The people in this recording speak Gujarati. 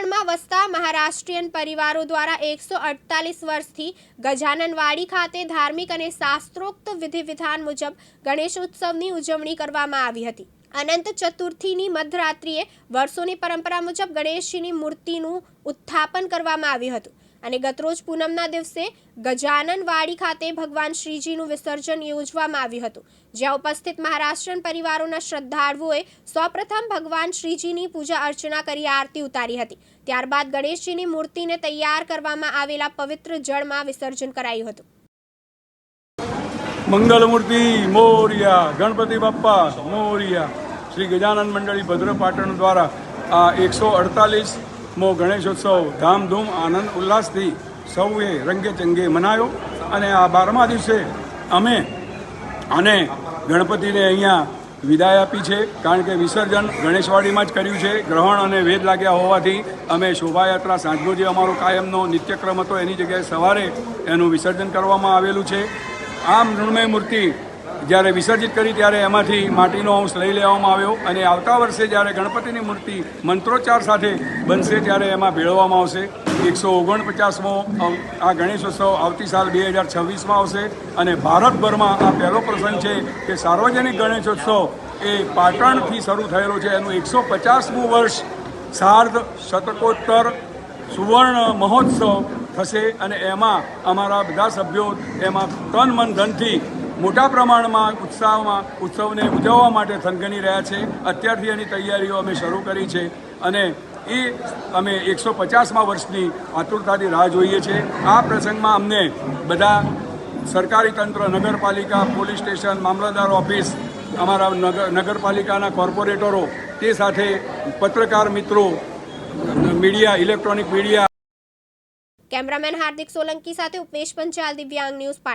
પાટણમાં વસતા મહારાષ્ટ્રીયન પરિવારો દ્વારા 148 વર્ષથી ગજાનનવાડી ખાતે ધાર્મિક અને શાસ્ત્રોક્ત વિધિ વિધાન મુજબ ગણેશ ઉત્સવની ઉજવણી કરવામાં આવી હતી। અનંત ચતુર્થીની મધરાત્રિએ વર્ષોની પરંપરા મુજબ ગણેશજીની મૂર્તિનું ઉત્થાપન કરવામાં આવ્યું હતું અને ગતરોજ પૂનમના દિવસે ગજાનનવાડી ખાતે ભગવાન શ્રીજીનું વિસર્જન યોજવામાં આવ્યું હતું, જ્યાં ઉપસ્થિત મહારાષ્ટ્રીયન પરિવારોના શ્રદ્ધાળુઓએ સૌપ્રથમ ભગવાન શ્રીજીની પૂજા અર્ચના કરી આરતી ઉતારી હતી। ત્યારબાદ ગણેશજીની મૂર્તિને તૈયાર કરવામાં આવેલા પવિત્ર જળમાં વિસર્જન કરાયું હતું। મંગલમૂર્તિ મોરિયા, ગણપતિ બાપ્પા મોરિયા। શ્રી ગજાનન મંડળી ભદ્ર પાટણ દ્વારા આ 148મો ગણેશોત્સવ ધામધૂમ આનંદ ઉલ્લાસથી સૌએ રંગે ચંગે મનાયો અને આ 12મા દિવસે અમે અને ગણપતિને અહીંયા વિદાય આપી છે, કારણ કે વિસર્જન ગણેશવાડીમાં જ કર્યું છે। ગ્રહણ અને વેદ લાગ્યા હોવાથી અમે શોભાયાત્રા સાંજનો જે અમારો કાયમનો નિત્યક્રમ હતો એની જગ્યાએ સવારે એનું વિસર્જન કરવામાં આવેલું છે। આ મૃણમય મૂર્તિ જ્યારે વિસર્જિત કરી ત્યારે એમાંથી માટીનો અંશ લઈ લેવામાં આવ્યો અને આવતા વર્ષે જ્યારે ગણપતિની મૂર્તિ મંત્રોચ્ચાર સાથે બનશે ત્યારે એમાં ભેળવવામાં આવશે। 149મો આ ગણેશોત્સવ આવતી સાલ 2026માં આવશે અને ભારતભરમાં આ પહેલો પ્રસંગ છે કે સાર્વજનિક ગણેશોત્સવ એ પાટણથી શરૂ થયેલો છે। એનું 150મું વર્ષ સાર્ધ શતકોત્તર સુવર્ણ મહોત્સવ થશે અને એમાં અમારા બધા સભ્યો એમાં તન મન ધનથી મોટા પ્રમાણમાં ઉત્સાહમાં ઉત્સવને ઉજવવા માટે થનગની રહ્યા છે। અત્યારથી એની તૈયારીઓ અમે શરૂ કરી છે અને એ અમે 150મા વર્ષની આતુરતાથી રાહ જોઈએ છીએ। આ પ્રસંગમાં અમને બધા સરકારી તંત્ર, નગરપાલિકા, પોલીસ સ્ટેશન, મામલતદાર ઓફિસ, અમારા નગરપાલિકાના કોર્પોરેટરો, તે સાથે પત્રકાર મિત્રો, મીડિયા, ઇલેક્ટ્રોનિક મીડિયા। કેમેરામેન હાર્દિક સોલંકી સાથે ઉપેશ પંચાલ, દિવ્યાંગ ન્યૂઝ।